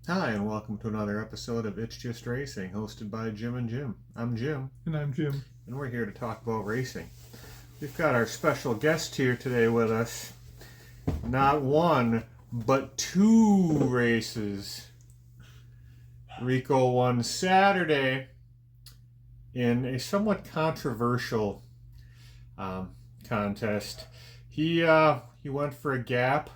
Hi, and welcome to another episode of It's Just Racing, hosted by Jim and Jim. I'm Jim. And I'm Jim. And we're here to talk about racing. We've got our special guest here today with us. Not one, but two races. Rico won Saturday in a somewhat controversial contest. He went for a gap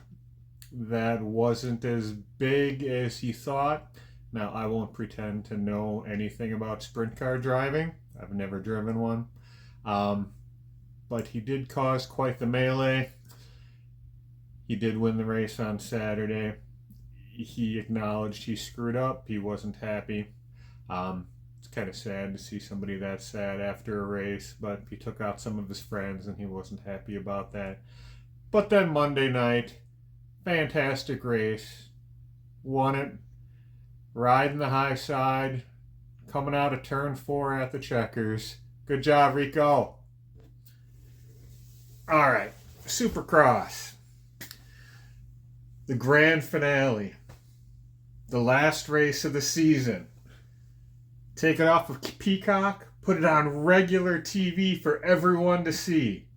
that wasn't as big as he thought. Now, I won't pretend to know anything about sprint car driving. I've never driven one. But he did cause quite the melee. He did win the race on Saturday. He acknowledged he screwed up. He wasn't happy. It's kind of sad to see somebody that sad after a race, but he took out some of his friends and he wasn't happy about that. But then Monday night, fantastic race. Won it. Riding the high side. Coming out of turn 4 at the checkers. Good job, Rico. Alright. Supercross. The grand finale. The last race of the season. Take it off of Peacock. Put it on regular TV for everyone to see.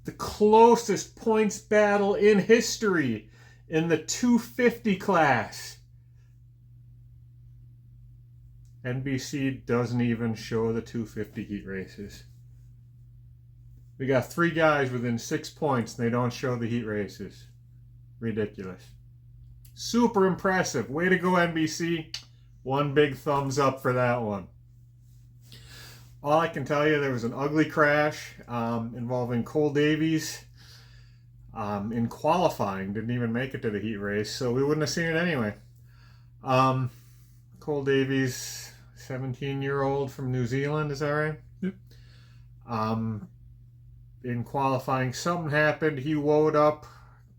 The closest points battle in history in the 250 class. NBC doesn't even show the 250 heat races. We got 3 guys within 6 points and they don't show the heat races. Ridiculous. Super impressive. Way to go, NBC. One big thumbs up for that one. All I can tell you, there was an ugly crash involving Cole Davies in qualifying. Didn't even make it to the heat race, so we wouldn't have seen it anyway. Cole Davies, 17-year-old from New Zealand, is that right? Yep. In qualifying, something happened. He woed up,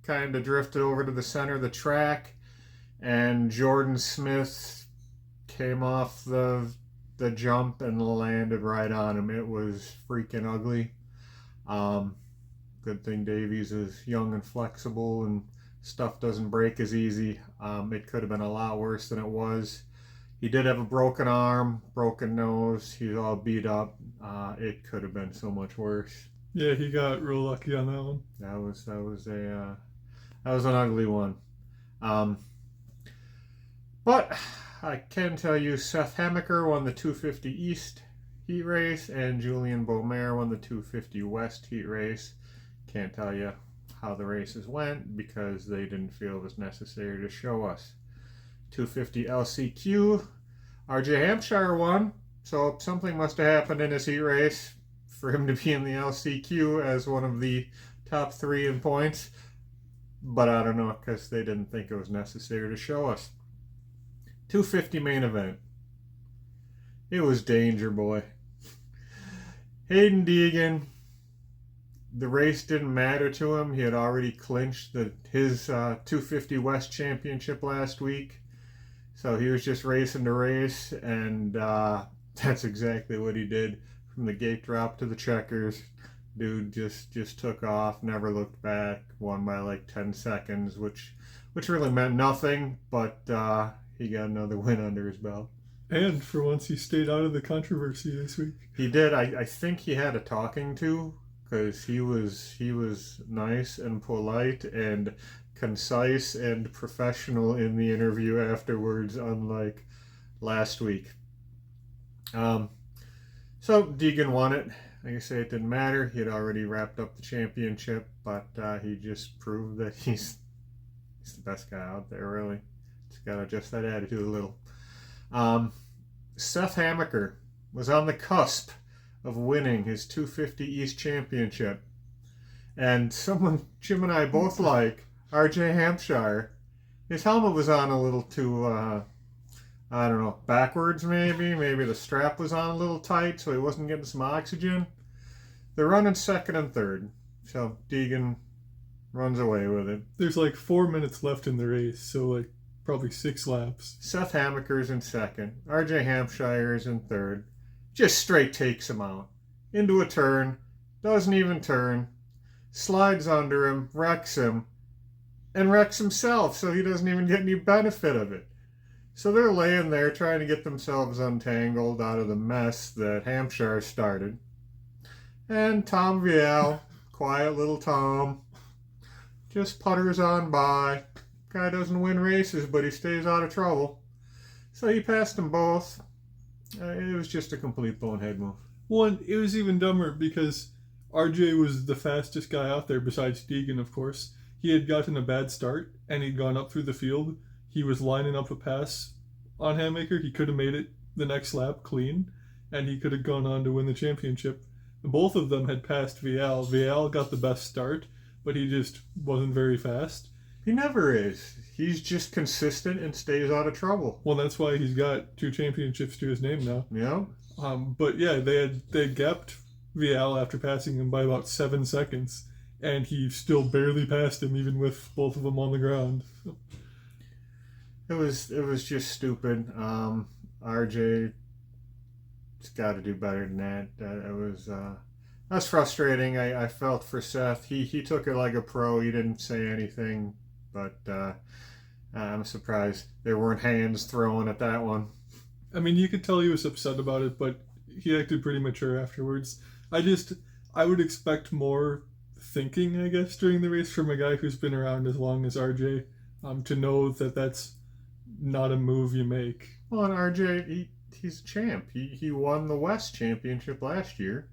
kind of drifted over to the center of the track, and Jordan Smith came off the jump and landed right on him. It was freaking ugly. Good thing Davies is young and flexible and stuff doesn't break as easy. It could have been a lot worse than it was. He did have a broken arm, broken nose. He's all beat up. It could have been so much worse. Yeah, he got real lucky on that one. That was an ugly one. But I can tell you Seth Hamaker won the 250 East heat race and Julian Beaumer won the 250 West heat race. Can't tell you how the races went because they didn't feel it was necessary to show us. 250 LCQ, RJ Hampshire won, so something must have happened in his heat race for him to be in the LCQ as one of the top 3 in points. But I don't know, because they didn't think it was necessary to show us. 250 main event. It was Danger Boy. Hayden Deegan. The race didn't matter to him. He had already clinched his 250 West Championship last week. So he was just racing to race, and that's exactly what he did. From the gate drop to the checkers, dude just took off, never looked back, won by like 10 seconds, which really meant nothing, but he got another win under his belt. And for once, he stayed out of the controversy this week. He did. I think he had a talking to, because he was nice and polite and concise and professional in the interview afterwards, unlike last week. So Deegan won it. Like I say, it didn't matter. He had already wrapped up the championship, but he just proved that he's the best guy out there, really. He's got to adjust that attitude a little. Seth Hamaker was on the cusp of winning his 250 East Championship. And someone Jim and I both like, RJ Hampshire, his helmet was on a little too, I don't know, backwards maybe. Maybe the strap was on a little tight, so he wasn't getting some oxygen. They're running second and third, so Deegan runs away with it. There's like 4 minutes left in the race, so like probably 6 laps. Seth Hamaker's in second. RJ Hampshire is in third. Just straight takes him out. Into a turn. Doesn't even turn. Slides under him. Wrecks him. And wrecks himself, so he doesn't even get any benefit of it. So they're laying there trying to get themselves untangled out of the mess that Hampshire started. And Tom Vial, quiet little Tom, just putters on by. Guy doesn't win races, but he stays out of trouble. So he passed them both. It was just a complete bonehead move. Well, and it was even dumber because RJ was the fastest guy out there besides Deegan, of course. He had gotten a bad start and he'd gone up through the field. He was lining up a pass on Hammaker. He could have made it the next lap clean and he could have gone on to win the championship. Both of them had passed Vial. Vial got the best start, but he just wasn't very fast. He never is. He's just consistent and stays out of trouble. Well, that's why he's got 2 championships to his name now. Yeah. But yeah, they had gapped Vial after passing him by about 7 seconds, and he still barely passed him, even with both of them on the ground. So. It was just stupid. RJ got to do better than that. That's frustrating. I felt for Seth. He took it like a pro. He didn't say anything, but I'm surprised there weren't hands thrown at that one. I mean, you could tell he was upset about it, but he acted pretty mature afterwards. I would expect more thinking, I guess, during the race from a guy who's been around as long as RJ, to know that that's not a move you make. Well, and RJ, he's a champ. He won the West Championship last year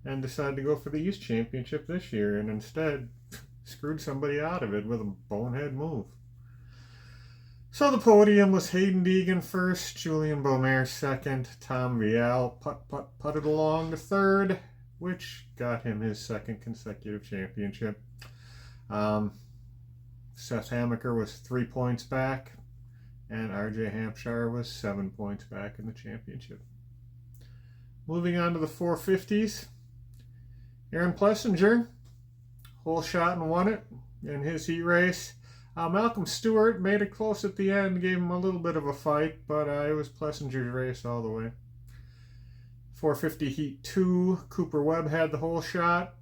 and decided to go for the East Championship this year, and instead screwed somebody out of it with a bonehead move. So the podium was Hayden Deegan first, Julian Beaumer second, Tom Vial putted along to third, which got him his second consecutive championship. Seth Hammaker was 3 points back, and RJ Hampshire was 7 points back in the championship. Moving on to the 450s, Aaron Plessinger, whole shot and won it in his heat race. Malcolm Stewart made it close at the end, gave him a little bit of a fight, but it was Plessinger's race all the way. 450 Heat 2, Cooper Webb had the whole shot,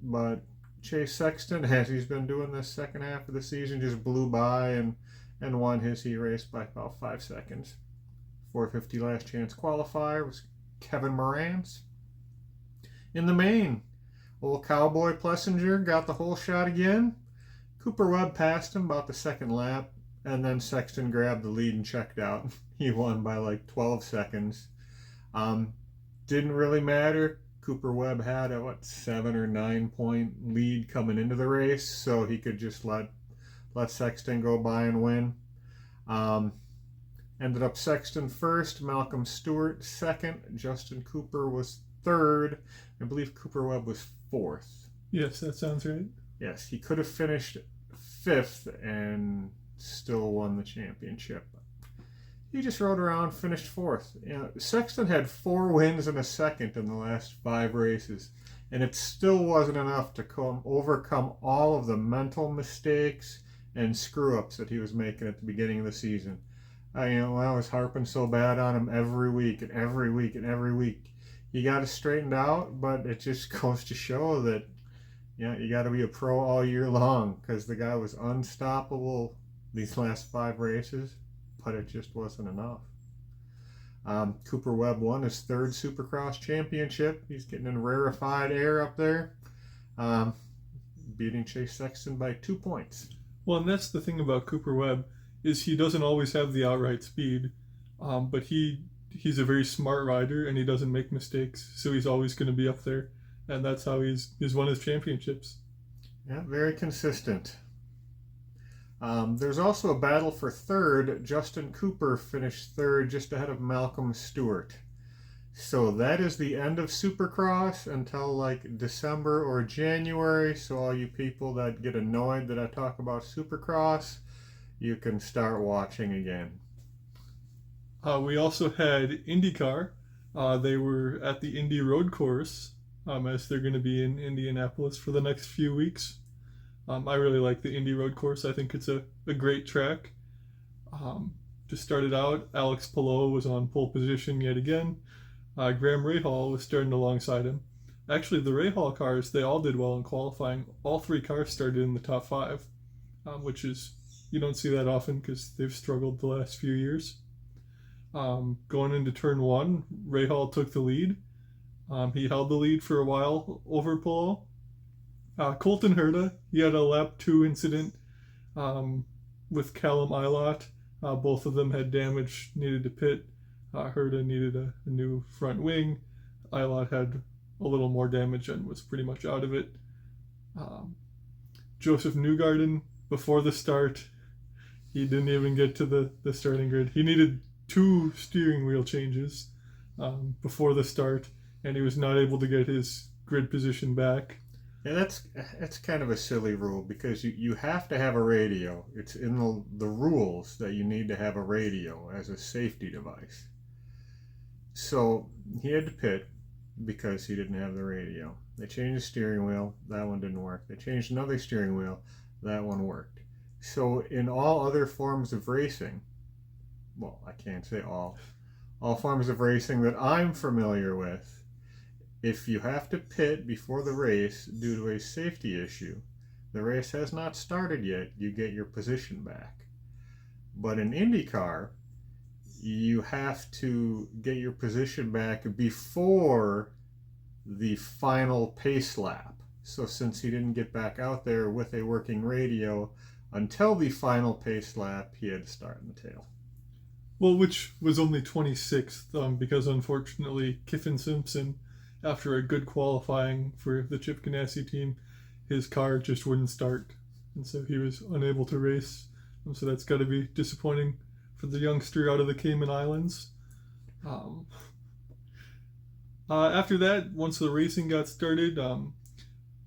but Chase Sexton, as he's been doing this second half of the season, just blew by and won his heat race by about 5 seconds. 450 last chance qualifier was Kevin Morantz. In the main, old Cowboy Plessinger got the whole shot again. Cooper Webb passed him about the second lap, and then Sexton grabbed the lead and checked out. He won by like 12 seconds. Didn't really matter. Cooper Webb had a 7 or 9 point lead coming into the race, so he could just let Sexton go by and win. Ended up Sexton first, Malcolm Stewart second, Justin Cooper was third. I believe Cooper Webb was fourth. Yes, that sounds right. Yes, he could have finished fifth and still won the championship. He just rode around, finished fourth. Sexton had 4 wins and a second in the last 5 races, and it still wasn't enough to overcome all of the mental mistakes and screw-ups that he was making at the beginning of the season. I was harping so bad on him every week and every week and every week. He got it straightened out, but it just goes to show that you got to be a pro all year long, because the guy was unstoppable these last 5 races, but it just wasn't enough. Cooper Webb won his 3rd Supercross championship. He's getting in rarefied air up there, beating Chase Sexton by 2 points. Well, and that's the thing about Cooper Webb, is he doesn't always have the outright speed, but he's a very smart rider and he doesn't make mistakes, so he's always going to be up there, and that's how he's won his championships. Yeah, very consistent. There's also a battle for third. Justin Cooper finished third, just ahead of Malcolm Stewart. So that is the end of Supercross until like December or January. So all you people that get annoyed that I talk about Supercross, you can start watching again. We also had Indycar. They were at the Indy Road Course, as they're going to be in Indianapolis for the next few weeks. I really like the Indy Road Course. I think it's a great track. To start it out, Alex Palou was on pole position yet again. Graham Rahal was starting alongside him. Actually, the Rahal cars, they all did well in qualifying. All 3 cars started in the top 5, which is You don't see that often because they've struggled the last few years. Going into turn one, Rahal took the lead. He held the lead for a while over Palou. Colton Herta, he had a lap 2 incident with Callum Ilott. Both of them had damage, needed to pit. Herta needed a new front wing. Ilott had a little more damage and was pretty much out of it. Joseph Newgarden, before the start, he didn't even get to the starting grid. He needed 2 steering wheel changes before the start, and he was not able to get his grid position back. Yeah, that's kind of a silly rule because you have to have a radio. It's in the rules that you need to have a radio as a safety device. So he had to pit because he didn't have the radio. They changed the steering wheel. That one didn't work. They changed another steering wheel. That one worked. So in all other forms of racing, well, I can't say all forms of racing that I'm familiar with, if you have to pit before the race due to a safety issue, the race has not started yet, you get your position back. But in IndyCar, you have to get your position back before the final pace lap. So since he didn't get back out there with a working radio until the final pace lap, he had to start in the tail. Well, which was only 26th because unfortunately Kiffin Simpson, after a good qualifying for the Chip Ganassi team, his car just wouldn't start. And so he was unable to race. So that's got to be disappointing for the youngster out of the Cayman Islands. After that, once the racing got started,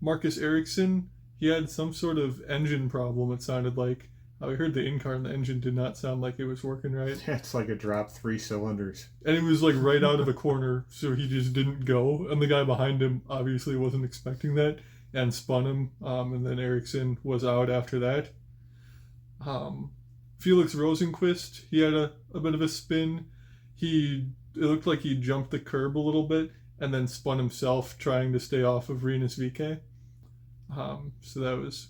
Marcus Ericsson, he had some sort of engine problem, it sounded like. We heard the in-car and the engine did not sound like it was working right. Yeah, it's like it dropped 3 cylinders. And it was like right out of a corner, so he just didn't go. And the guy behind him obviously wasn't expecting that and spun him. And then Ericsson was out after that. Felix Rosenqvist, he had a bit of a spin. It looked like he jumped the curb a little bit and then spun himself trying to stay off of Rinus VeeKay. So that was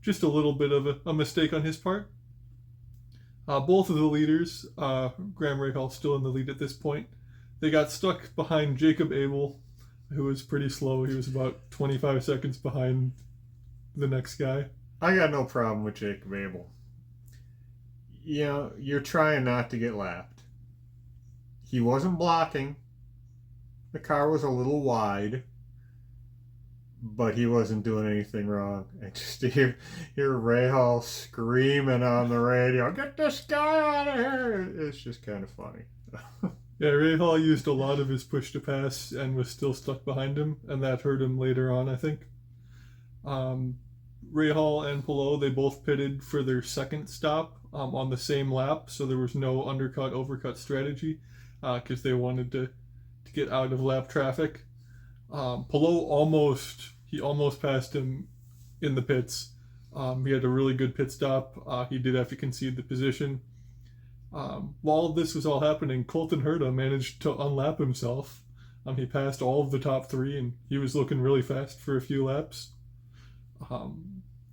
just a little bit of a mistake on his part. Both of the leaders, Graham Rahal still in the lead at this point, they got stuck behind Jacob Abel, who was pretty slow. He was about 25 seconds behind the next guy. I got no problem with Jacob Abel. You know, you're trying not to get lapped. He wasn't blocking. The car was a little wide, but he wasn't doing anything wrong. And just to hear Rahal screaming on the radio, "Get this guy out of here!" It's just kind of funny. Yeah, Rahal used a lot of his push to pass and was still stuck behind him, and that hurt him later on, I think. Rahal and Palou, they both pitted for their second stop on the same lap, so there was no undercut-overcut strategy because they wanted to get out of lap traffic. Palou almost passed him in the pits. He had a really good pit stop. He did have to concede the position. While this was all happening, Colton Herta managed to unlap himself. He passed all of the top 3, and he was looking really fast for a few laps.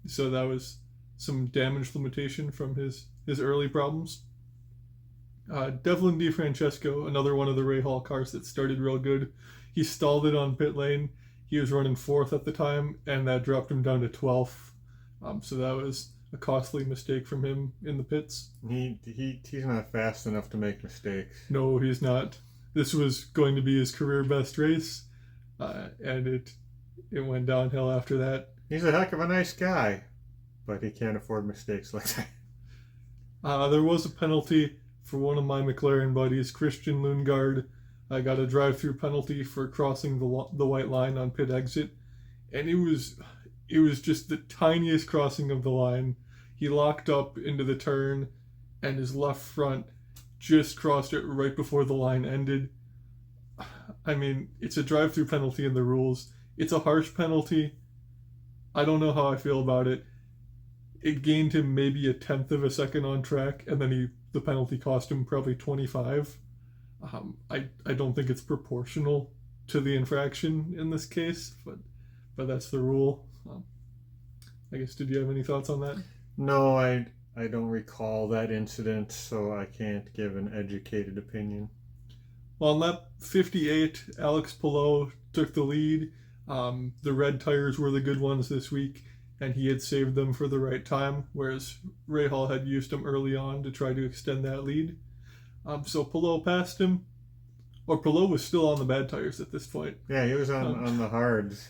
So that was some damage limitation from his early problems. Devlin DeFrancesco, another one of the Rahal cars that started real good. He stalled it on pit lane. He was running 4th at the time, and that dropped him down to 12th. So that was a costly mistake from him in the pits. He's not fast enough to make mistakes. No, he's not. This was going to be his career best race, and it went downhill after that. He's a heck of a nice guy, but he can't afford mistakes like that. There was a penalty for one of my McLaren buddies, Christian Lundgaard. I got a drive-through penalty for crossing the white line on pit exit, and it was just the tiniest crossing of the line. He locked up into the turn, and his left front just crossed it right before the line ended. I mean, it's a drive-through penalty in the rules. It's a harsh penalty. I don't know how I feel about it. It gained him maybe 1/10 of a second on track, and then the penalty cost him probably 25. I don't think it's proportional to the infraction in this case, but that's the rule. I guess, did you have any thoughts on that? No, I don't recall that incident, so I can't give an educated opinion. Well, on lap 58, Alex Palou took the lead. The red tires were the good ones this week, and he had saved them for the right time, whereas Rahal had used them early on to try to extend that lead. So Palou passed him, or Palou was still on the bad tires at this point. Yeah, he was Um, on the hards.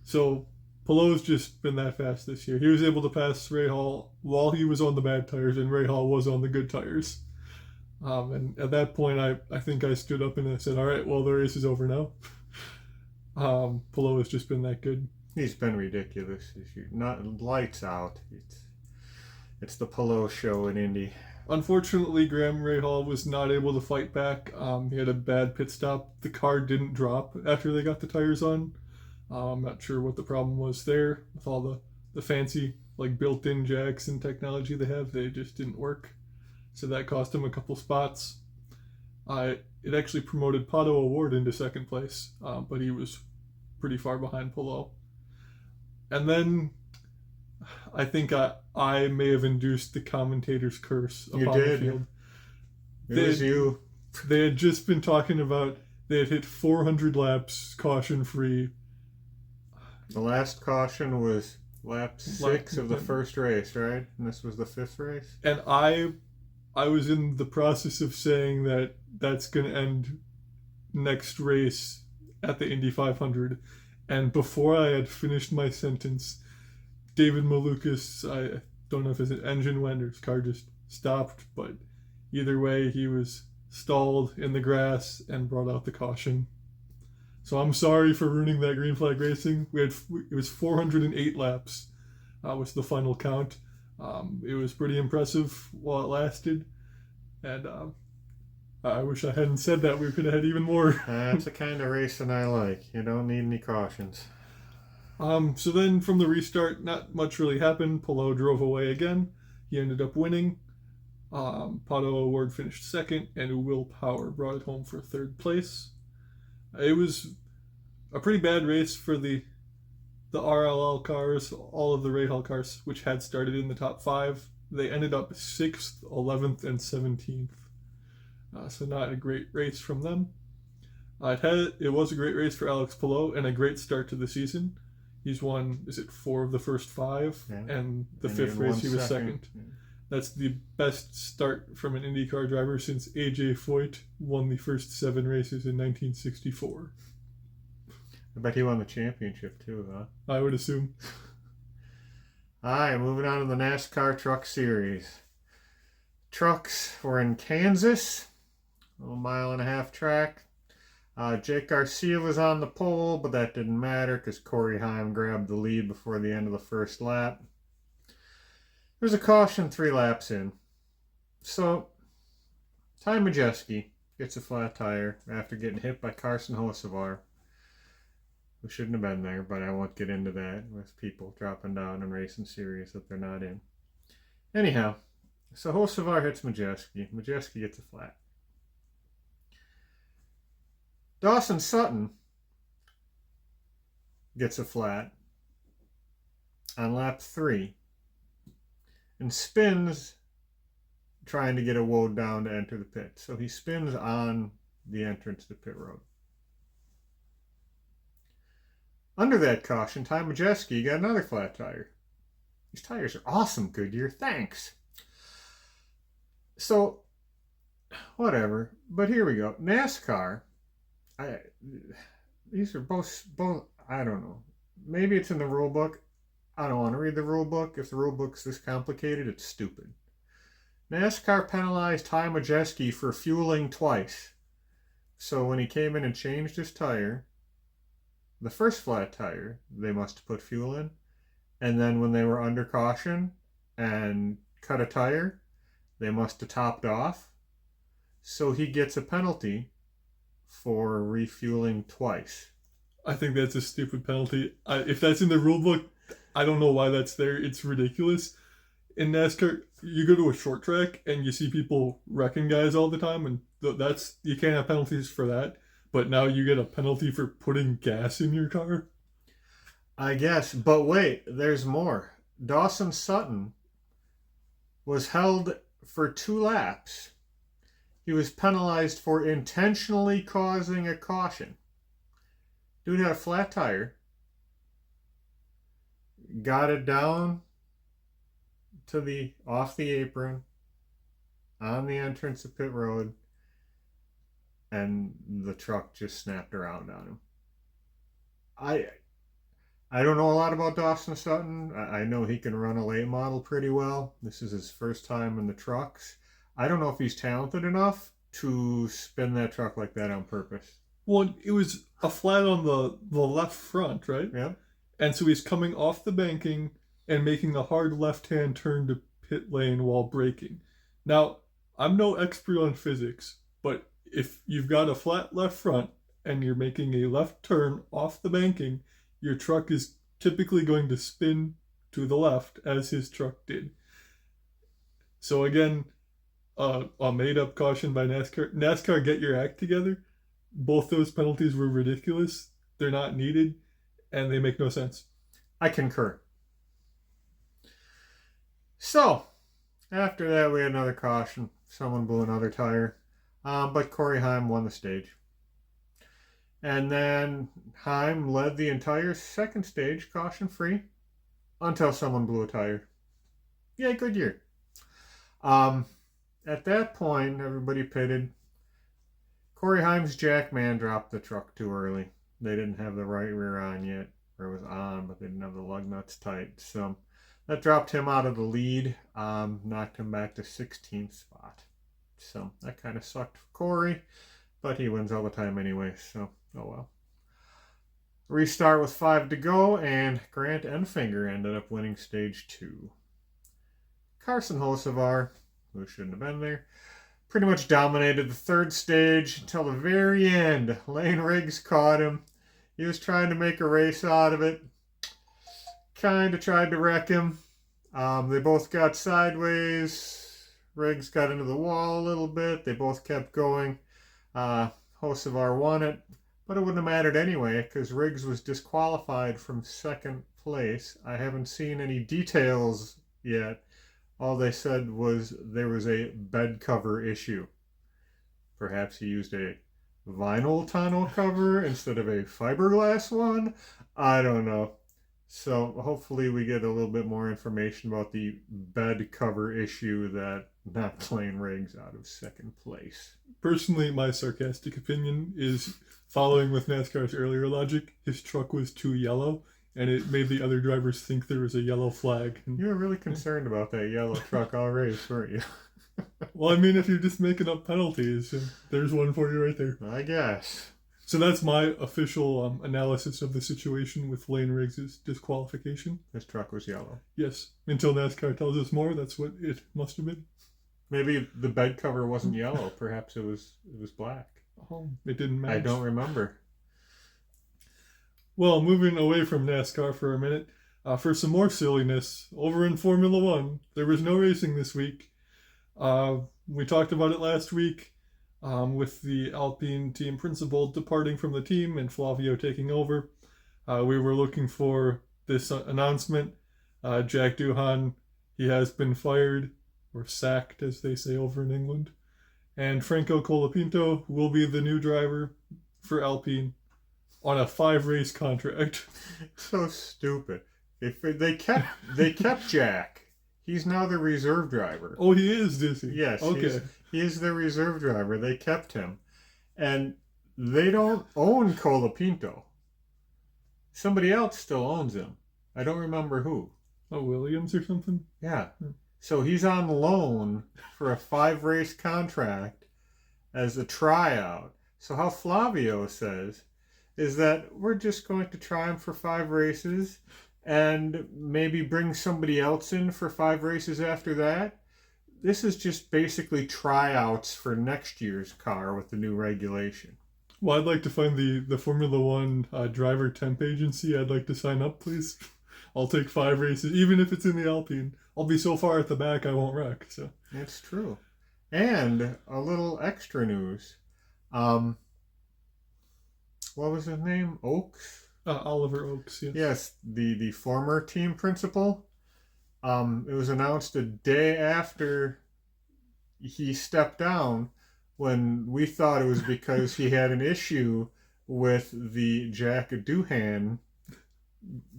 so Palou's just been that fast this year. He was able to pass Rahal while he was on the bad tires, and Rahal was on the good tires. And at that point, I think I stood up and I said, all right, well, the race is over now. Palou has just been that good. He's been ridiculous this year. Not lights out. It's the Polo show in Indy. Unfortunately, Graham Rahal was not able to fight back. He had a bad pit stop. The car didn't drop after they got the tires on. I'm not sure what the problem was there with all the fancy like built-in jacks and technology they have. They just didn't work. So that cost him a couple spots. It actually promoted Pato Award into second place, but he was pretty far behind Palou. And then I think I may have induced the commentator's curse upon the field. It was you. They had just been talking about they had hit 400 laps caution free. The last caution was lap 6 of the first race, right? And this was the 5th race? And I was in the process of saying that that's going to end next race at the Indy 500. And before I had finished my sentence, David Malukas, I don't know if his engine went or his car just stopped, but either way, he was stalled in the grass and brought out the caution. So I'm sorry for ruining that green flag racing. It was 408 laps, was the final count. It was pretty impressive while it lasted, and I wish I hadn't said that. We could have had even more. That's the kind of racing I like. You don't need any cautions. So then from the restart, not much really happened. Palou drove away again. He ended up winning. Pato Award finished second, and Will Power brought it home for third place. It was a pretty bad race for the RLL cars, all of the Rahal cars, which had started in the top 5. They ended up 6th, 11th, and 17th. So not a great race from them. It was a great race for Alex Palou and a great start to the season. He's won, 4 of the first 5, yeah. And the 5th race he was second. Yeah. That's the best start from an IndyCar driver since A.J. Foyt won the first 7 races in 1964. I bet he won the championship too, huh? I would assume. All right, moving on to the NASCAR Truck Series. Trucks were in Kansas, a 1.5-mile track. Jake Garcia was on the pole, but that didn't matter because Corey Heim grabbed the lead before the end of the first lap. There's a caution 3 laps in. So, Ty Majeski gets a flat tire after getting hit by Carson Hocevar, who shouldn't have been there, but I won't get into that with people dropping down and racing series that they're not in. Anyhow, so Hocevar hits Majeski. Majeski gets a flat. Dawson Sutton gets a flat on lap 3 and spins trying to get a woad down to enter the pit. So he spins on the entrance to pit road. Under that caution, Ty Majeski got another flat tire. These tires are awesome, Goodyear. Thanks. So, whatever. But here we go. NASCAR. These are both. I don't know. Maybe it's in the rule book. I don't want to read the rule book. If the rule book's this complicated, it's stupid. NASCAR penalized Ty Majeski for fueling twice. So when he came in and changed his tire, the first flat tire, they must have put fuel in. And then when they were under caution and cut a tire, they must have topped off. So he gets a penalty for refueling twice. I think that's a stupid penalty. If that's in the rule book, I don't know why that's there. It's ridiculous. In NASCAR, you go to a short track and you see people wrecking guys all the time, and you can't have penalties for that. But now you get a penalty for putting gas in your car? I guess. But wait, there's more. Dawson Sutton was held for 2 laps. He was penalized for intentionally causing a caution. Dude had a flat tire, got it down to the off the apron on the entrance of pit road, and the truck just snapped around on him. I don't know a lot about Dawson Sutton. I know he can run a late model pretty well. This is his first time in the trucks. I don't know if he's talented enough to spin that truck like that on purpose. Well, it was a flat on the left front, right? Yeah. And so he's coming off the banking and making a hard left-hand turn to pit lane while braking. Now, I'm no expert on physics, but if you've got a flat left front and you're making a left turn off the banking, your truck is typically going to spin to the left as his truck did. So again, a made-up caution by NASCAR. NASCAR, get your act together. Both those penalties were ridiculous. They're not needed, and they make no sense. I concur. So, after that, we had another caution. Someone blew another tire. But Corey Heim won the stage. And then Heim led the entire second stage caution-free until someone blew a tire. Yeah, good year. At that point, everybody pitted. Corey Heim's Jackman dropped the truck too early. They didn't have the right rear on yet. Or it was on, but they didn't have the lug nuts tight. So that dropped him out of the lead. Knocked him back to 16th spot. So that kind of sucked for Corey. But he wins all the time anyway, so oh well. Restart with 5 to go, and Grant Enfinger ended up winning stage 2. Carson Hocevar, who shouldn't have been there, pretty much dominated the third stage until the very end. Lane Riggs caught him. He was trying to make a race out of it. Kind of tried to wreck him. They both got sideways. Riggs got into the wall a little bit. They both kept going. Hocevar won it, but it wouldn't have mattered anyway because Riggs was disqualified from second place. I haven't seen any details yet. All they said was there was a bed cover issue. Perhaps he used a vinyl tonneau cover instead of a fiberglass one. I don't know. So hopefully we get a little bit more information about the bed cover issue that knocked Lane Riggs out of second place. Personally, my sarcastic opinion is following with NASCAR's earlier logic. His truck was too yellow, and it made the other drivers think there was a yellow flag. You were really concerned about that yellow truck all race, weren't you? Well, I mean, if you're just making up penalties, there's one for you right there. I guess. So that's my official analysis of the situation with Lane Riggs' disqualification. His truck was yellow. Yes. Until NASCAR tells us more, that's what it must have been. Maybe the bed cover wasn't yellow. Perhaps it was black. Oh, it didn't match. I don't remember. Well, moving away from NASCAR for a minute, for some more silliness, over in Formula One, there was no racing this week. We talked about it last week. With the Alpine team principal departing from the team and Flavio taking over. We were looking for this announcement. Jack Doohan, he has been fired, or sacked as they say over in England. And Franco Colapinto will be the new driver for Alpine on a 5-race contract. So stupid. They kept Jack. He's now the reserve driver. Oh, he is, is he? Yes. Okay. He's the reserve driver. They kept him. And they don't own Colapinto. Somebody else still owns him. I don't remember who. Oh, Williams or something? Yeah. So he's on loan for a 5-race contract as a tryout. So how Flavio says is that we're just going to try him for 5 races and maybe bring somebody else in for 5 races after that. This is just basically tryouts for next year's car with the new regulation. Well, I'd like to find the Formula One driver temp agency. I'd like to sign up, please. I'll take 5 races, even if it's in the Alpine. I'll be so far at the back I won't wreck. So that's true. And a little extra news. What was his name? Oakes? Oliver Oakes, yes. Yes, the former team principal It was announced a day after he stepped down when we thought it was because he had an issue with the Jack Doohan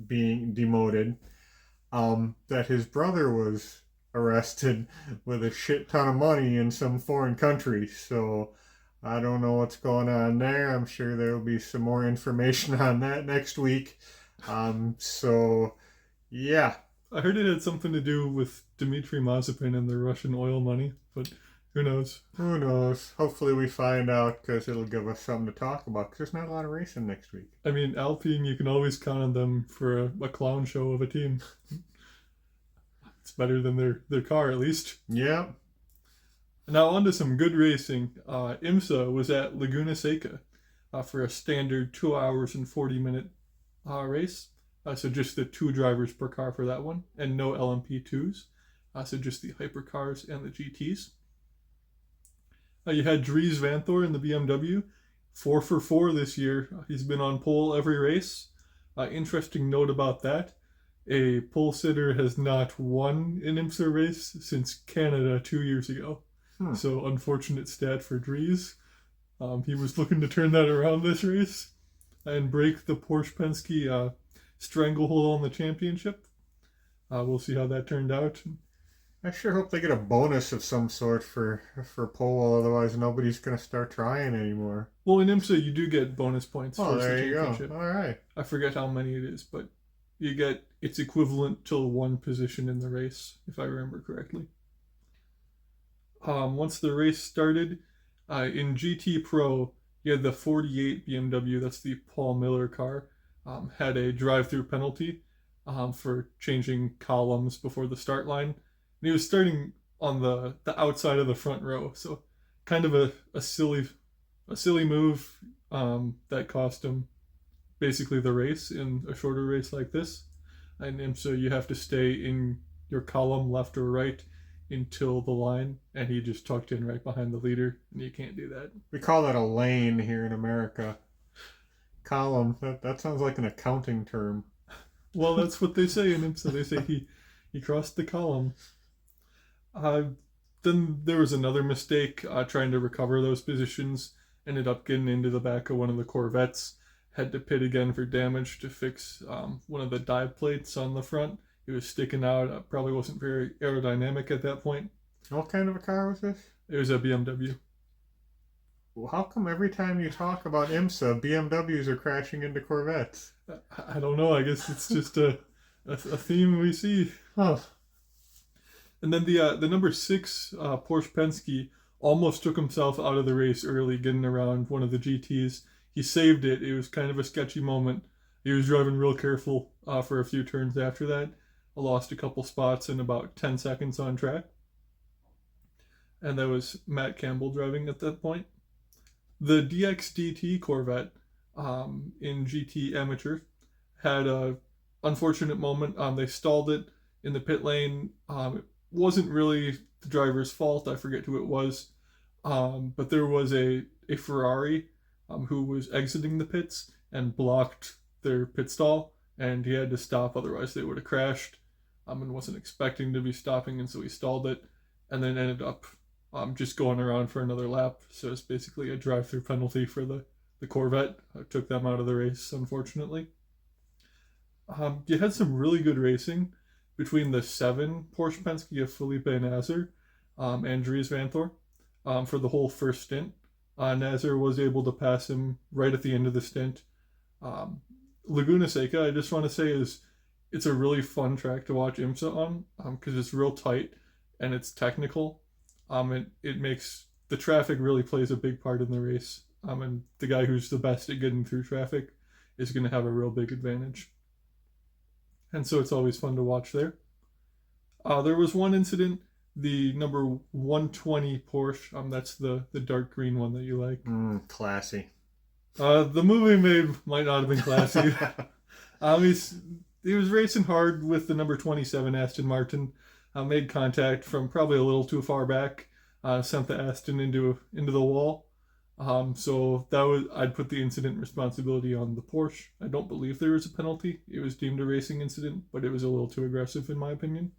being demoted, that his brother was arrested with a shit ton of money in some foreign country. So I don't know what's going on there. I'm sure there will be some more information on that next week. So yeah, I heard it had something to do with Dmitry Mazepin and the Russian oil money, but who knows? who knows? Hopefully we find out because it'll give us something to talk about. Because there's not a lot of racing next week. I mean, Alpine, you can always count on them for a clown show of a team. It's better than their car, at least. Yeah. Now, on to some good racing. IMSA was at Laguna Seca for a standard 2 hours and 40-minute race. So just the 2 drivers per car for that one, and no LMP2s. So just the hypercars and the GTs. You had Dries Vanthoor in the BMW, 4 for 4 this year. He's been on pole every race. Interesting note about that. A pole sitter has not won an IMSA race since Canada 2 years ago. So unfortunate stat for Dries. He was looking to turn that around this race and break the Porsche Penske stranglehold on the championship. We'll see how that turned out. I sure hope they get a bonus of some sort for pole, otherwise nobody's going to start trying anymore. Well, in IMSA, you do get bonus points Oh, towards the there you go. championship. All right. I forget how many it is, but you get it's equivalent to 1 position in the race, if I remember correctly. Once the race started, in GT Pro, you had the 48 BMW, that's the Paul Miller car, had a drive-through penalty for changing columns before the start line. And he was starting on the outside of the front row, so kind of a silly move that cost him basically the race in a shorter race like this. And IMSA, you have to stay in your column left or right until the line, and he just tucked in right behind the leader, and you can't do that. We call that a lane here in America. Column, that sounds like an accounting term. Well, that's what they say in IMSA. They say he crossed the column. Then there was another mistake trying to recover those positions. Ended up getting into the back of one of the Corvettes. Had to pit again for damage to fix one of the dive plates on the front. It was sticking out. Probably wasn't very aerodynamic at that point. What kind of a car was this? It was a BMW. Well, how come every time you talk about IMSA, BMWs are crashing into Corvettes? I don't know. I guess it's just a theme we see. Huh. And then the number 6 Porsche Penske almost took himself out of the race early, getting around one of the GTs. He saved it. It was kind of a sketchy moment. He was driving real careful for a few turns after that. I lost a couple spots in about 10 seconds on track. And that was Matt Campbell driving at that point. The DXDT Corvette in GT Amateur had a unfortunate moment. They stalled it in the pit lane. It wasn't really the driver's fault. I forget who it was. But there was a Ferrari who was exiting the pits and blocked their pit stall, and he had to stop, otherwise they would have crashed, and wasn't expecting to be stopping, and so he stalled it, and then ended up just going around for another lap. So it's basically a drive-through penalty for the Corvette. Took them out of the race, unfortunately. You had some really good racing between the 7 Porsche Penske of Felipe Nasr and Dries Vanthoor for the whole first stint. Nasr was able to pass him right at the end of the stint. Laguna Seca, I just want to say, it's a really fun track to watch IMSA on because it's real tight and it's technical. It makes the traffic really plays a big part in the race. And the guy who's the best at getting through traffic is going to have a real big advantage. And so it's always fun to watch there. There was one incident, the number 120 Porsche. That's the dark green one that you like. Classy. The movie might not have been classy. He was racing hard with the number 27 Aston Martin. Made contact from probably a little too far back. Sent the Aston into the wall. So I'd put the incident responsibility on the Porsche. I don't believe there was a penalty. It was deemed a racing incident, but it was a little too aggressive in my opinion.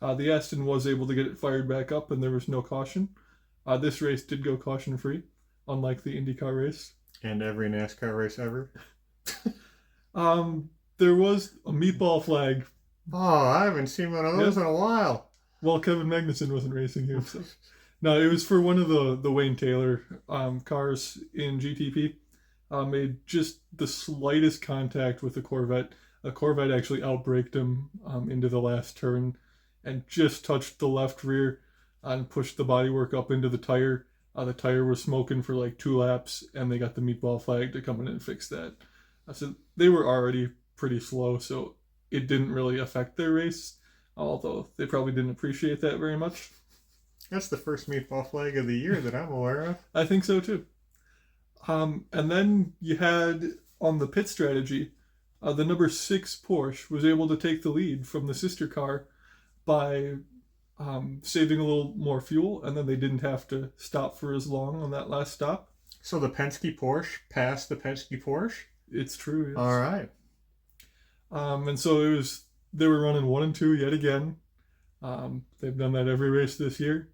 The Aston was able to get it fired back up, and there was no caution. This race did go caution free, unlike the IndyCar race. And every NASCAR race ever. There was a meatball flag. Oh, I haven't seen one of those in a while. Well, Kevin Magnussen wasn't racing here, so. No, it was for one of the Wayne Taylor cars in GTP. Made just the slightest contact with the Corvette. A Corvette actually outbraked him into the last turn and just touched the left rear and pushed the bodywork up into the tire. The tire was smoking for like 2 laps, and they got the meatball flag to come in and fix that. So they were already pretty slow, so it didn't really affect their race, although they probably didn't appreciate that very much. That's the first meatball flag of the year that I'm aware of. I think so too. And then you had on the pit strategy, the number 6 Porsche was able to take the lead from the sister car by saving a little more fuel, and then they didn't have to stop for as long on that last stop. So the Penske Porsche passed the Penske Porsche? It's true. Yes. All right. And so they were running 1 and 2 yet again. They've done that every race this year.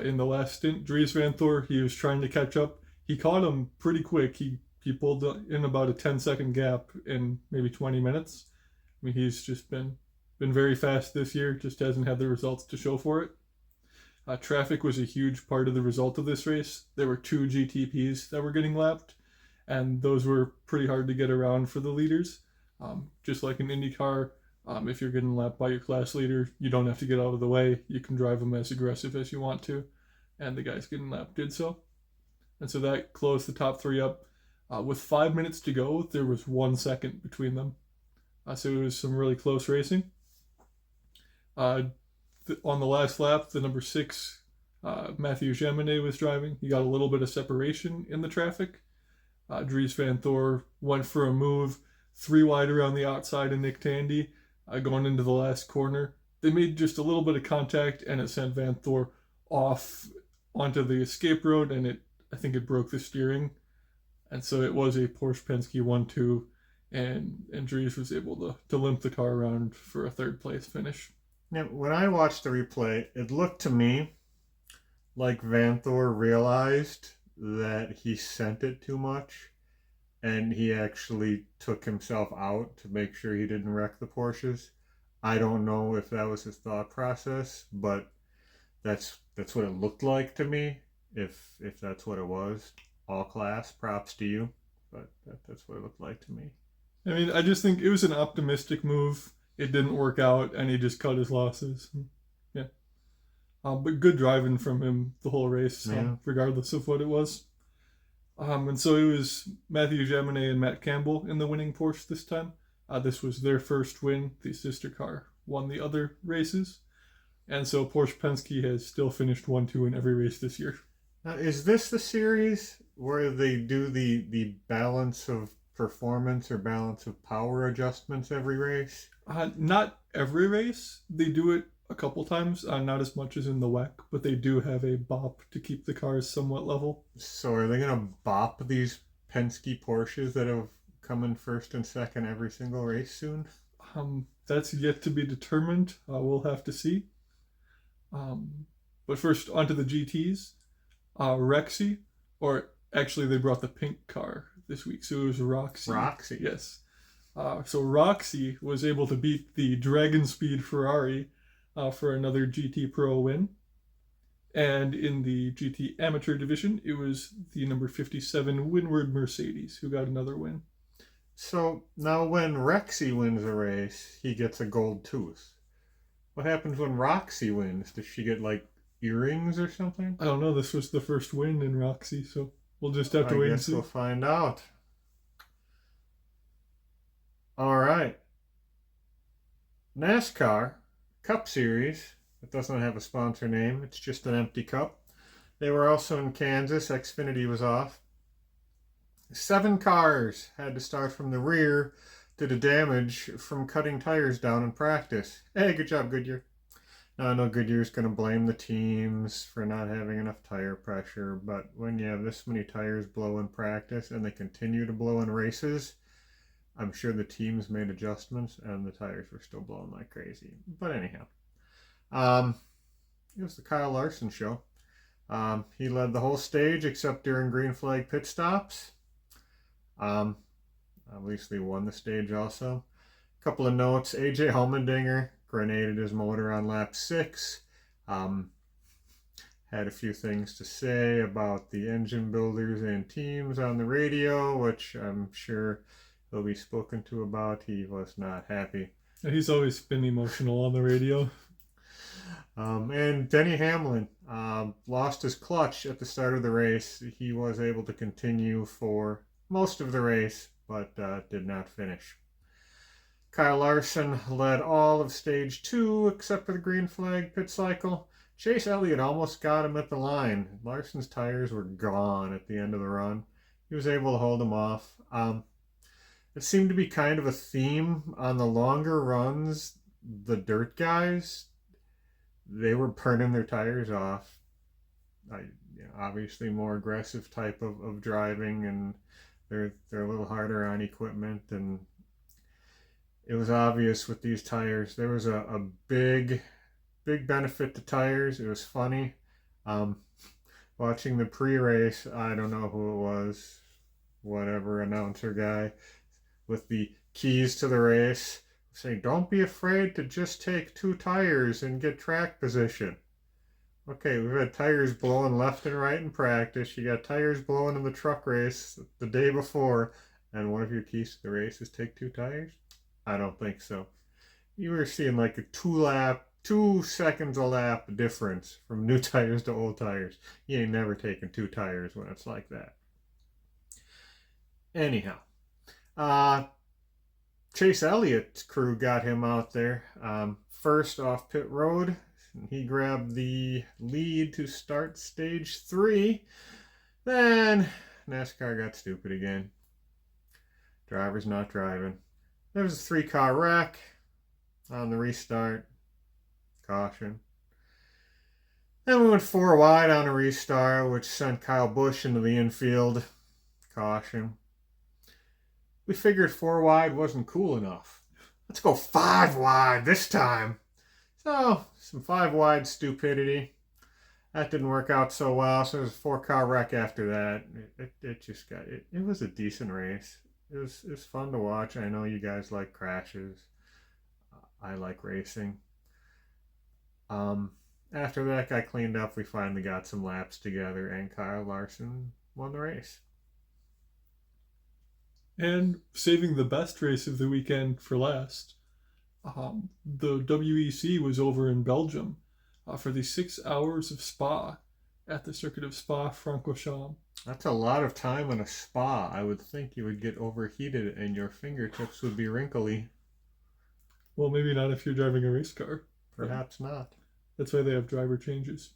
In the last stint, Dries Van Thor, he was trying to catch up. He caught him pretty quick. He pulled in about a 10-second gap in maybe 20 minutes. I mean, he's just been very fast this year, just hasn't had the results to show for it. Traffic was a huge part of the result of this race. There were 2 GTPs that were getting lapped, and those were pretty hard to get around for the leaders. Just like an IndyCar, if you're getting lapped by your class leader, you don't have to get out of the way. You can drive them as aggressive as you want to, and the guys getting lapped did so. And so that closed the top 3 up. With 5 minutes to go, there was 1 second between them. So it was some really close racing. On the last lap, the number 6, Mathieu Jaminet was driving. He got a little bit of separation in the traffic. Dries Van Thor went for a move 3 wide around the outside of Nick Tandy, going into the last corner. They made just a little bit of contact, and it sent Van Thor off onto the escape road, and I think it broke the steering. And so it was a Porsche Penske 1-2, and Dries was able to limp the car around for a 3rd place finish. Now, when I watched the replay, it looked to me like Van Thor realized that he sent it too much, and he actually took himself out to make sure he didn't wreck the Porsches. I don't know if that was his thought process, but that's what it looked like to me. If that's what it was, all class, props to you. But that's what it looked like to me. I mean, I just think it was an optimistic move. It didn't work out, and he just cut his losses. Yeah. But good driving from him the whole race, regardless of what it was. And so it was Mathieu Jaminet and Matt Campbell in the winning Porsche this time. This was their first win. The sister car won the other races. And so Porsche Penske has still finished 1-2 in every race this year. Now, is this the series where they do the balance of performance or balance of power adjustments every race? Not every race. They do it a couple times, not as much as in the WEC, but they do have a bop to keep the cars somewhat level. So are they going to bop these Penske Porsches that have come in 1st and 2nd every single race soon? That's yet to be determined. We'll have to see. But first, onto the GTs. Rexy, or actually they brought the pink car this week, so it was Roxy. Roxy. Yes. So Roxy was able to beat the Dragon Speed Ferrari for another GT Pro win. And in the GT Amateur division, it was the number 57 Windward Mercedes who got another win. So now when Rexy wins a race, he gets a gold tooth. What happens when Roxy wins? Does she get like earrings or something? I don't know. This was the first win in Roxy, so we'll just have to wait and see. We'll find out. All right. NASCAR Cup Series. It doesn't have a sponsor name. It's just an empty cup. They were also in Kansas. Xfinity was off. 7 cars had to start from the rear due to damage from cutting tires down in practice. Hey, good job, Goodyear. Now, I know Goodyear's going to blame the teams for not having enough tire pressure, but when you have this many tires blow in practice and they continue to blow in races, I'm sure the teams made adjustments and the tires were still blowing like crazy. But anyhow, Um, it was the Kyle Larson show. He led the whole stage except during green flag pit stops. Um, Obviously won the stage also. A couple of notes. AJ Allmendinger grenaded his motor on lap 6. Um, had a few things to say about the engine builders and teams on the radio, which I'm sure he'll be spoken to about. He was not happy. He's always been emotional on the radio. And Denny Hamlin lost his clutch at the start of the race. He was able to continue for most of the race, but did not finish. Kyle Larson led all of stage 2 except for the green flag pit cycle. Chase Elliott almost got him at the line. Larson's tires were gone at the end of the run. He was able to hold him off. It seemed to be kind of a theme on the longer runs. The dirt guys, they were burning their tires off. Obviously more aggressive type of driving, and they're a little harder on equipment, and it was obvious with these tires. There was a big benefit to tires. It was funny. Watching the pre-race, I don't know who it was, whatever announcer guy with the keys to the race, saying, don't be afraid to just take 2 tires and get track position. Okay, we've had tires blowing left and right in practice. You got tires blowing in the truck race the day before, and one of your keys to the race is take 2 tires? I don't think so. You were seeing like a 2 seconds a lap difference from new tires to old tires. You ain't never taking 2 tires when it's like that. Anyhow, Chase Elliott's crew got him out there first off pit road. He grabbed the lead to start stage 3. Then NASCAR got stupid again. Driver's not driving. There was a 3-car wreck on the restart. Caution. Then we went 4 wide on a restart, which sent Kyle Busch into the infield. Caution. We figured 4 wide wasn't cool enough. Let's go 5 wide this time. So, some 5 wide stupidity. That didn't work out so well, so there was a 4-car wreck after that. It was a decent race. It was fun to watch. I know you guys like crashes. I like racing. After that got cleaned up, we finally got some laps together, and Kyle Larson won the race. And saving the best race of the weekend for last, the WEC was over in Belgium for the 6 hours of Spa at the circuit of Spa-Francorchamps. That's a lot of time on a spa. I would think you would get overheated and your fingertips would be wrinkly. Well, maybe not if you're driving a race car. Perhaps not. That's why they have driver changes.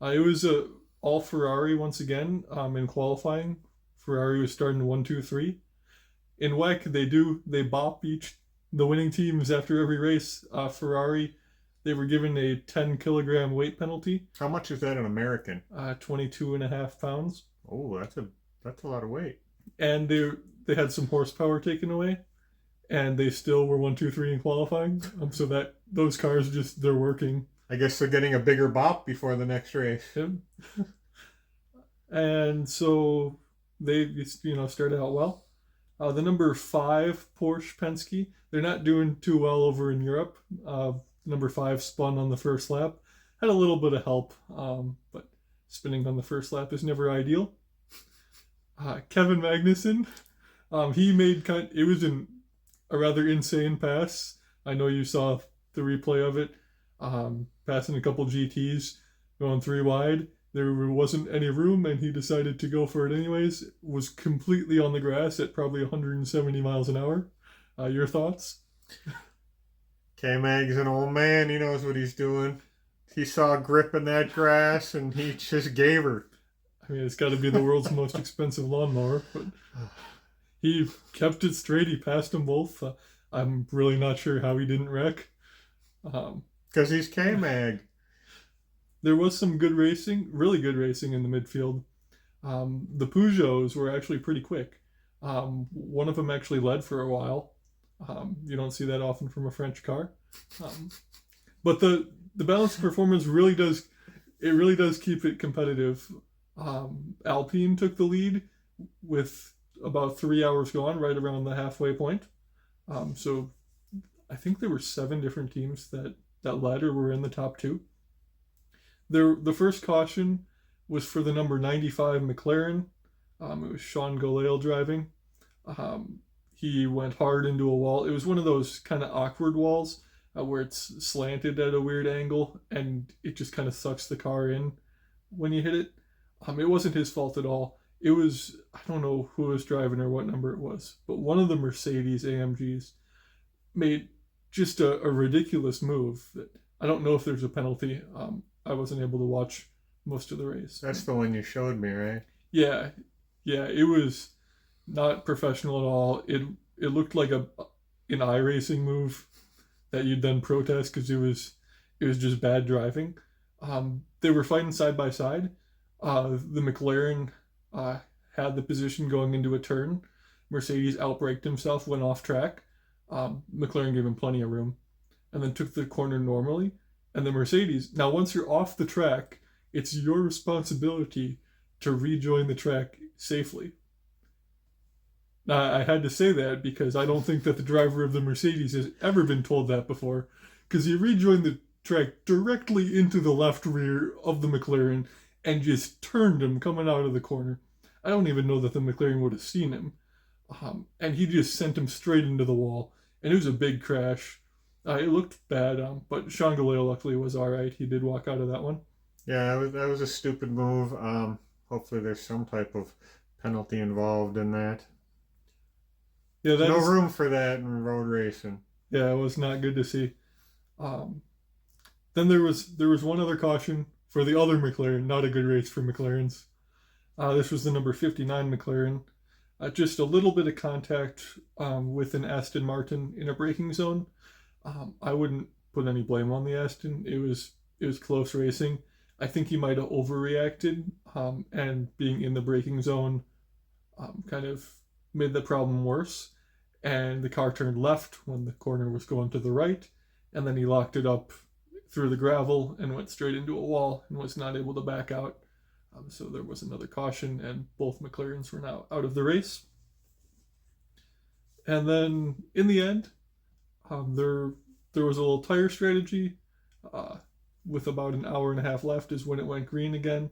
It was all Ferrari once again in qualifying. Ferrari was starting 1, 2, 3. In WEC, they bop the winning teams after every race. Ferrari, they were given a 10-kilogram weight penalty. How much is that in American? 22.5 pounds. Oh, that's a lot of weight. And they had some horsepower taken away, and they still were 1, 2, 3 in qualifying. So that those cars they're working. I guess they're getting a bigger bop before the next race. Yep. And so they started out well. The number 5 Porsche Penske, they're not doing too well over in Europe. Number 5 spun on the first lap. Had a little bit of help, but spinning on the first lap is never ideal. Kevin Magnussen, he made it was a rather insane pass. I know you saw the replay of it. Passing a couple GTs, going 3 wide. There wasn't any room, and he decided to go for it anyways. Was completely on the grass at probably 170 miles an hour. Your thoughts? K-Mag's an old man. He knows what he's doing. He saw grip in that grass, and he just gave her. I mean, it's got to be the world's most expensive lawnmower, but he kept it straight. He passed them both. I'm really not sure how he didn't wreck. Because he's K-Mag. There was some good racing, really good racing in the midfield. The Peugeots were actually pretty quick. One of them actually led for a while. You don't see that often from a French car. But the the balanced performance really does keep it competitive. Alpine took the lead with about 3 hours gone, right around the halfway point. So I think there were 7 different teams that led or were in the top 2. The first caution was for the number 95 McLaren. It was Sean Golael driving. He went hard into a wall. It was one of those kind of awkward walls where it's slanted at a weird angle and it just kind of sucks the car in when you hit it. It wasn't his fault at all. It was, I don't know who was driving or what number it was, but one of the Mercedes AMGs made just a ridiculous move. I don't know if there's a penalty. I wasn't able to watch most of the race. That's the one you showed me, right? Yeah, it was not professional at all. It looked like an iRacing move that you'd then protest because it was just bad driving. They were fighting side by side. The McLaren had the position going into a turn. Mercedes outbraked himself, went off track. McLaren gave him plenty of room, and then took the corner normally. And the Mercedes, now once you're off the track, it's your responsibility to rejoin the track safely. Now, I had to say that because I don't think that the driver of the Mercedes has ever been told that before, because he rejoined the track directly into the left rear of the McLaren and just turned him coming out of the corner. I don't even know that the McLaren would have seen him. And he just sent him straight into the wall. And it was a big crash. It looked bad, but Sean Golael luckily was all right. He did walk out of that one. Yeah, that was a stupid move. Hopefully there's some type of penalty involved in that. Yeah, there's no room for that in road racing. Yeah, it was not good to see. Then there was one other caution for the other McLaren. Not a good race for McLarens. This was the number 59 McLaren. Just a little bit of contact with an Aston Martin in a braking zone. I wouldn't put any blame on the Aston. It was close racing. I think he might have overreacted, and being in the braking zone kind of made the problem worse. And the car turned left when the corner was going to the right, and then he locked it up through the gravel and went straight into a wall and was not able to back out. So there was another caution, and both McLarens were now out of the race. And then in the end, there was a little tire strategy. With about an hour and a half left is when it went green again.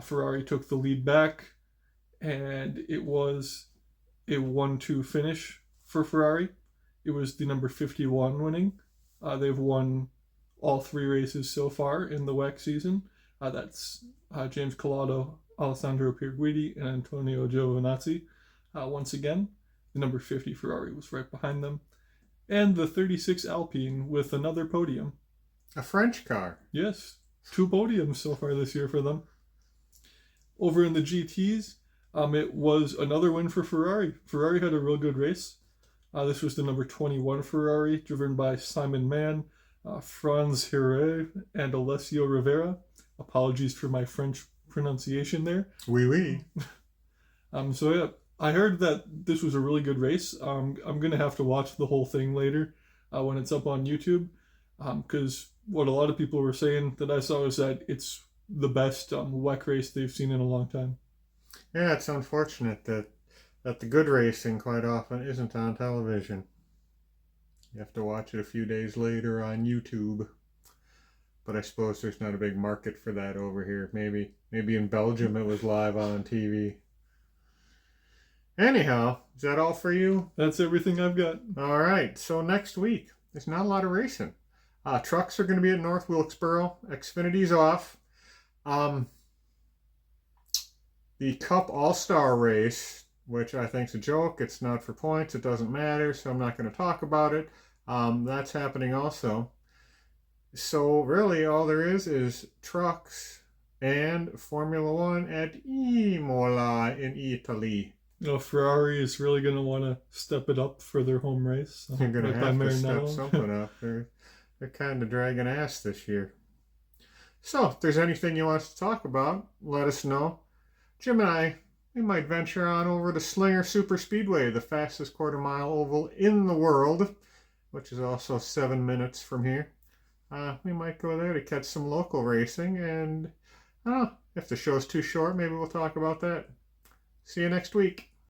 Ferrari took the lead back, and it was a 1-2 finish for Ferrari. It was the number 51 winning. They've won all 3 races so far in the WEC season. That's James Collado, Alessandro Pierguidi, and Antonio Giovinazzi. Once again, the number 50 Ferrari was right behind them. And the 36 Alpine with another podium. A French car. Yes, 2 podiums so far this year for them. Over in the GTs, it was another win for Ferrari. Ferrari had a real good race. This was the number 21 Ferrari, driven by Simon Mann, Franz Hire, and Alessio Rivera. Apologies for my French pronunciation there. Oui. So yeah, I heard that this was a really good race. I'm going to have to watch the whole thing later when it's up on YouTube, because what a lot of people were saying that I saw is that it's the best WEC race they've seen in a long time. Yeah, it's unfortunate that the good racing quite often isn't on television. You have to watch it a few days later on YouTube. But I suppose there's not a big market for that over here. Maybe in Belgium it was live on TV. Anyhow, is that all for you? That's everything I've got. All right, so next week, there's not a lot of racing. Trucks are going to be at North Wilkesboro. Xfinity's off. The Cup All-Star race, which I think is a joke. It's not for points. It doesn't matter, so I'm not going to talk about it. That's happening also. So really all there is trucks and Formula One at Imola in Italy. Ferrari is really going to want to step it up for their home race. They're going to have to step something up. They're kind of dragging ass this year. So if there's anything you want us to talk about, let us know. Jim and I, we might venture on over to Slinger Super Speedway, the fastest quarter-mile oval in the world, which is also 7 minutes from here. we might go there to catch some local racing. And if the show's too short, maybe we'll talk about that. See you next week.